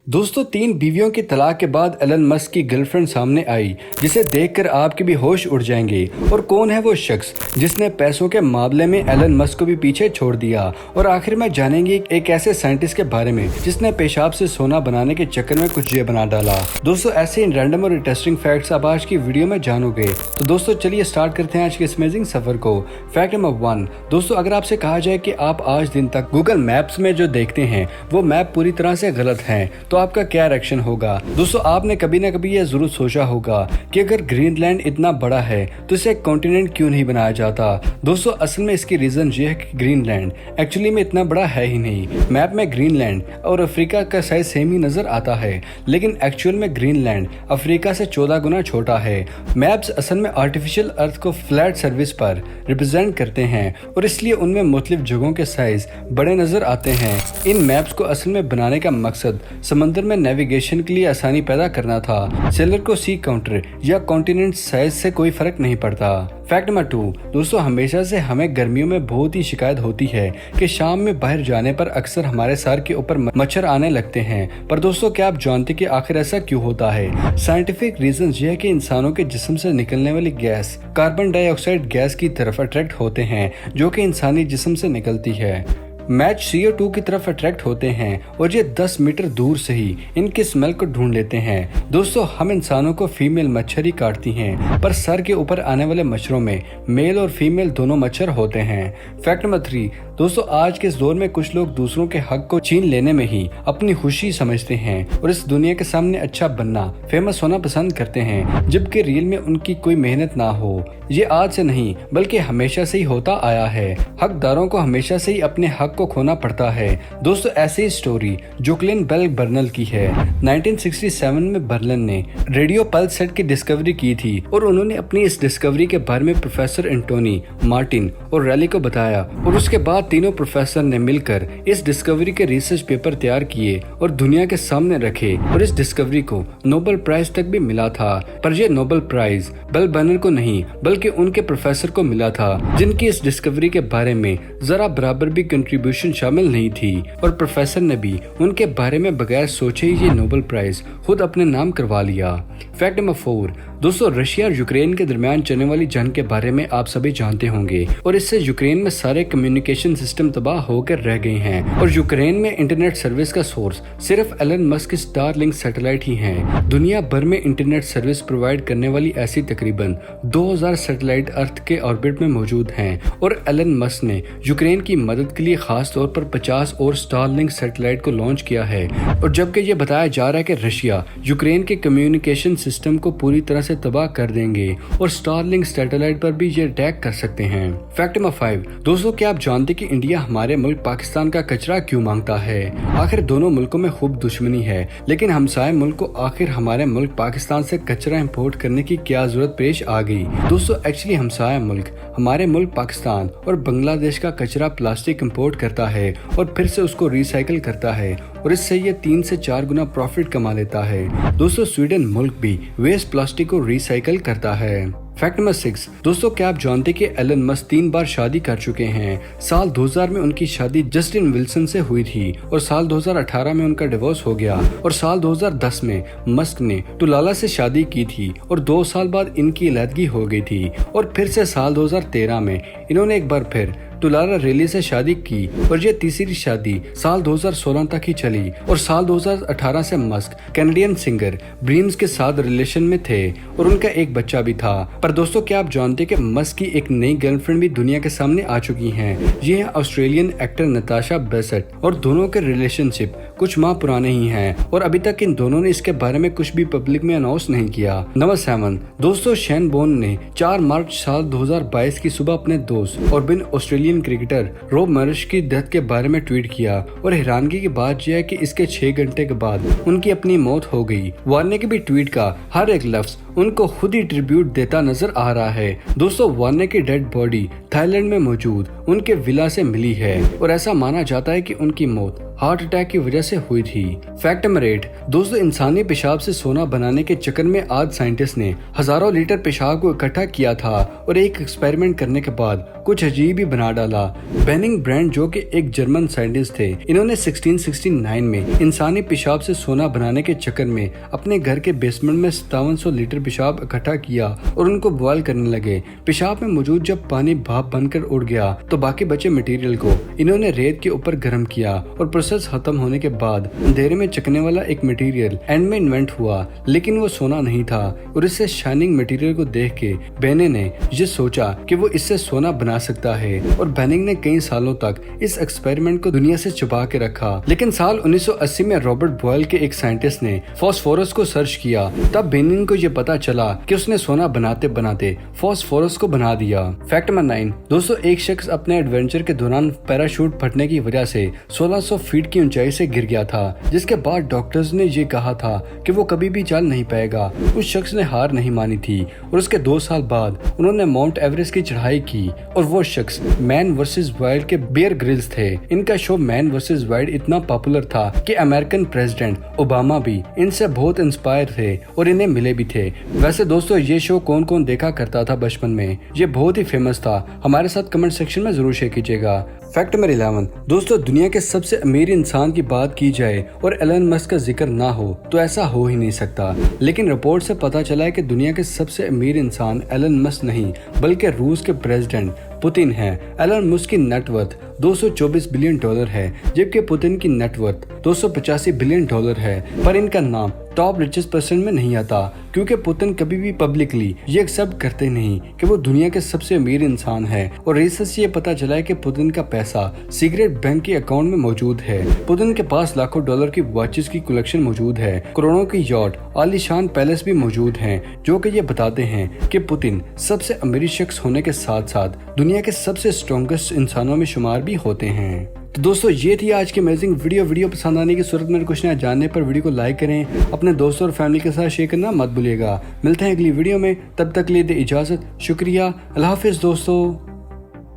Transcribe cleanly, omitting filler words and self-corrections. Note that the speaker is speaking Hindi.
दोस्तों, 3 बीवियों की तलाक के बाद एलन मस्क की गर्लफ्रेंड सामने आई जिसे देखकर आपके भी होश उड़ जाएंगे। और कौन है वो शख्स जिसने पैसों के मामले में एलन मस्क को भी पीछे छोड़ दिया। और आखिर में जानेंगे एक ऐसे साइंटिस्ट के बारे में जिसने पेशाब से सोना बनाने के चक्कर में कुछ ये बना डाला। दोस्तों, ऐसे रैंडम और इंटरेस्टिंग फैक्ट्स आप आज की वीडियो में जानोगे। तो दोस्तों चलिए स्टार्ट करते हैं आज के इस अमेजिंग सफर को। Fact number 1। दोस्तों, अगर आपसे कहा जाए कि आप आज दिन तक गूगल मैप्स में जो देखते हैं वो मैप पूरी तरह से गलत है तो आपका क्या रिएक्शन होगा। दोस्तों, आपने कभी ना कभी यह जरूर सोचा होगा कि अगर ग्रीनलैंड इतना बड़ा है तो इसे एक कॉन्टिनेंट क्यों नहीं बनाया जाता। दोस्तों, असल में इसकी रीजन ये है कि ग्रीनलैंड एक्चुअली में इतना बड़ा है ही नहीं। मैप में ग्रीनलैंड और अफ्रीका का साइज सेम ही नजर आता है, लेकिन एक्चुअल में ग्रीनलैंड अफ्रीका से 14 गुना छोटा है। मैप्स असल में आर्टिफिशियल अर्थ को फ्लैट सर्विस पर रिप्रेजेंट करते हैं और इसलिए उनमें मुख्तलिफ जगहों के साइज बड़े नजर आते हैं। इन मैप्स को असल में बनाने का मकसद समंदर में नेविगेशन के लिए आसानी पैदा करना था। सेलर को सी काउंटर या कॉन्टिनेंट साइज से कोई फर्क नहीं पड़ता। Fact number 2। दोस्तों, हमेशा से हमें गर्मियों में बहुत ही शिकायत होती है कि शाम में बाहर जाने पर अक्सर हमारे सर के ऊपर मच्छर आने लगते हैं। पर दोस्तों, क्या आप जानते कि आखिर ऐसा क्यों होता है? साइंटिफिक रीजन ये है कि इंसानों के जिस्म से निकलने वाली गैस कार्बन डाइऑक्साइड गैस की तरफ अट्रैक्ट होते हैं जो कि इंसानी जिस्म से निकलती है। मैच CO2 की तरफ अट्रैक्ट होते हैं और ये 10 मीटर दूर से ही इनकी स्मेल को ढूंढ लेते हैं। दोस्तों, हम इंसानों को फीमेल मच्छर ही काटती हैं, पर सर के ऊपर आने वाले मच्छरों में मेल और फीमेल दोनों मच्छर होते हैं। Fact number 3। दोस्तों, आज के इस दौर में कुछ लोग दूसरों के हक को छीन लेने में ही अपनी खुशी समझते हैं और इस दुनिया के सामने अच्छा बनना, फेमस होना पसंद करते हैं, जबकि रियल में उनकी कोई मेहनत ना हो। ये आज से नहीं बल्कि हमेशा से ही होता आया है। हकदारों को हमेशा से ही अपने हक को खोना पड़ता है। दोस्तों, ऐसी स्टोरी जोक्लिन बेल बर्नल की है। 1967 में बर्नल ने रेडियो पल्स सेट की डिस्कवरी की थी और उन्होंने अपनी इस डिस्कवरी के बारे में प्रोफेसर एंटोनी, मार्टिन और रैली को बताया और उसके बाद तीनों प्रोफेसर ने मिलकर इस डिस्कवरी के रिसर्च पेपर तैयार किए और दुनिया के सामने रखे और इस डिस्कवरी को नोबेल प्राइज तक भी मिला था। पर यह नोबेल प्राइज बेल बर्नल को नहीं बल्कि उनके प्रोफेसर को मिला था जिनकी इस डिस्कवरी के बारे में जरा बराबर भी कंट्रीब्यूशन शामिल नहीं थी और प्रोफेसर ने भी उनके बारे में बगैर सोचे ही ये नोबेल प्राइज खुद अपने नाम करवा लिया। Fact number 4। दोस्तों, रशिया और यूक्रेन के दरमियान चलने वाली जंग के बारे में आप सभी जानते होंगे और इससे यूक्रेन में सारे कम्युनिकेशन सिस्टम तबाह होकर रह गए हैं और यूक्रेन में इंटरनेट सर्विस का सोर्स सिर्फ एलन मस्क की स्टारलिंक सैटेलाइट ही है। दुनिया भर में इंटरनेट सर्विस प्रोवाइड करने वाली ऐसी तकरीबन 2000 सैटेलाइट अर्थ के ऑर्बिट में मौजूद हैं और एलन मस्क ने यूक्रेन की मदद के लिए खास तौर पर 50 और स्टारलिंक सैटेलाइट को लॉन्च किया है। और जबकि ये बताया जा रहा है कि रशिया यूक्रेन के कम्युनिकेशन सिस्टम को पूरी तरह से तबाह कर देंगे और स्टारलिंक सैटेलाइट पर भी ये अटैक कर सकते हैं। Fact number 5। दोस्तों, क्या आप जानते कि इंडिया हमारे मुल्क पाकिस्तान का कचरा क्यों मांगता है? आखिर दोनों मुल्कों में खूब दुश्मनी है, लेकिन हमसाए मुल्क को आखिर हमारे मुल्क पाकिस्तान से कचरा इंपोर्ट करने की क्या जरूरत पेश आ गई? दोस्तों, एक्चुअली हमसाया मुल्क हमारे मुल्क पाकिस्तान और बांग्लादेश का कचरा प्लास्टिक इंपोर्ट करता है और फिर से उसको रिसाइकिल करता है और इससे ये 3 से 4 गुना प्रॉफिट कमा लेता है। दोस्तों, स्वीडन मुल्क भी वेस्ट प्लास्टिक को रिसाइकिल करता है। Fact number 6। दोस्तों, क्या आप जानते कि एलन मस्क 3 बार शादी कर चुके हैं? साल 2000 में उनकी शादी जस्टिन विल्सन से हुई थी और साल 2018 में उनका डिवोर्स हो गया और साल 2010 में मस्क ने टुलाला से शादी की थी और 2 साल बाद इनकी अलहदगी हो गई थी और फिर से साल 2013 में इन्होंने एक बार फिर टुलारा रेली से शादी की और यह तीसरी शादी साल 2016 तक ही चली और साल 2018 से मस्क कैनेडियन सिंगर ब्रीम्स के साथ रिलेशन में थे और उनका एक बच्चा भी था। पर दोस्तों, क्या आप जानते कि मस्क की एक नई गर्लफ्रेंड भी दुनिया के सामने आ चुकी हैं? ये है ऑस्ट्रेलियन एक्टर नताशा बेसेट और दोनों के रिलेशनशिप कुछ माह पुराने ही हैं और अभी तक इन दोनों ने इसके बारे में कुछ भी पब्लिक में अनाउंस नहीं किया। नंबर 7। दोस्तों, शेन बोन ने 4 मार्च साल 2022 की सुबह अपने दोस्त और बिन ऑस्ट्रेलियन क्रिकेटर रॉब मरिश की डेथ के बारे में ट्वीट किया और हैरानगी की बात यह है कि इसके 6 घंटे के बाद उनकी अपनी मौत हो गई। वार्ने के भी ट्वीट का हर एक लफ्ज उनको खुद ही ट्रिब्यूट देता नजर आ रहा है। दोस्तों, वार्ने की डेड बॉडी थाईलैंड में मौजूद उनके विला से मिली है और ऐसा माना जाता है कि उनकी मौत हार्ट अटैक की वजह से हुई थी। फैक्ट नंबर 8 दोस्तों, इंसानी पेशाब से सोना बनाने के चक्कर में आज साइंटिस्ट ने हजारों लीटर पेशाब को इकट्ठा किया था और एक एक्सपेरिमेंट करने के बाद कुछ अजीब ही बना डाला। बेनिंग ब्रांड जो कि एक जर्मन साइंटिस्ट थे, इन्होंने 1669 में इंसानी पेशाब से सोना बनाने के चक्कर में अपने घर के बेसमेंट में 5700 लीटर पेशाब इकट्ठा किया और उनको बॉयल करने लगे। पेशाब में मौजूद जब पानी भाप बनकर उड़ गया तो बाकी बचे मटेरियल को इन्होंने रेत के ऊपर गर्म किया और प्रोसेस खत्म होने के बाद अंधेरे में चकने वाला एक मटेरियल एंड में इन्वेंट हुआ, लेकिन वो सोना नहीं था। और इससे शाइनिंग मटेरियल को देख के बेने ने ये सोचा कि वो इससे सोना बना सकता है और बेनिंग ने कई सालों तक इस एक्सपेरिमेंट को दुनिया से छुपा के रखा। लेकिन साल 1980 में रॉबर्ट बॉयल के एक साइंटिस्ट ने फास्फोरस को सर्च किया। तब बेनिंग को ये पता चला कि उसने सोना बनाते बनाते फास्फोरस को बना दिया। फैक्ट नंबर 9 दोस्तों, एक शख्स अपने एडवेंचर के दौरान पैराशूट फटने की वजह से 1600 फीट की ऊंचाई से गिर गया था, जिसके बाद डॉक्टर्स ने ये कहा था कि वो कभी भी चल नहीं पाएगा। उस शख्स ने हार नहीं मानी थी और उसके 2 साल बाद उन्होंने माउंट एवरेस्ट की चढ़ाई की और वो शख्स मैन वर्सेस वाइल्ड के बियर ग्रिल्स थे। इनका शो मैन वर्सेस वाइल्ड इतना पॉपुलर था कि अमेरिकन प्रेसिडेंट ओबामा भी इनसे बहुत इंस्पायर थे और इन्हें मिले भी थे। वैसे दोस्तों, ये शो कौन कौन देखा करता था बचपन में, ये बहुत ही फेमस था। हमारे साथ कमेंट सेक्शन में जरूर शेयर कीजिएगा। फैक्ट नंबर 11 दोस्तों, दुनिया के सबसे अमीर इंसान की बात की जाए और एलन मस्क का जिक्र ना हो तो ऐसा हो ही नहीं सकता। लेकिन रिपोर्ट से पता चला है कि दुनिया के सबसे अमीर इंसान एलन मस्क नहीं बल्कि रूस के प्रेसिडेंट पुतिन है। एलन मस्क की नेटवर्थ 224 बिलियन डॉलर है, जबकि पुतिन की नेटवर्थ 285 बिलियन डॉलर है। पर इनका नाम टॉप रिचेस्ट पर्सन में नहीं आता क्योंकि पुतिन कभी भी पब्लिकली ये एक्सेप्ट करते नहीं कि वो दुनिया के सबसे अमीर इंसान है। और रिसर्च से ये पता चला है कि पुतिन का पैसा सीक्रेट बैंक के अकाउंट में मौजूद है। पुतिन के पास लाखों डॉलर की वॉचेस की कलेक्शन मौजूद है। करोड़ों की यॉट, आलीशान पैलेस भी मौजूद हैं, जो कि ये बताते हैं कि पुतिन सबसे अमीर शख्स होने के साथ साथ दुनिया के सबसे स्ट्रॉन्गेस्ट इंसानों में शुमार भी होते हैं। तो दोस्तों, ये थी आज की अमेजिंग वीडियो पसंद आने की सूरत में कुछ नया जानने पर वीडियो को लाइक करें, अपने दोस्तों और फैमिली के साथ शेयर करना मत भूलिएगा। मिलते हैं अगली वीडियो में, तब तक के लिए दे इजाजत। शुक्रिया, अल्लाह हाफिज दोस्तों।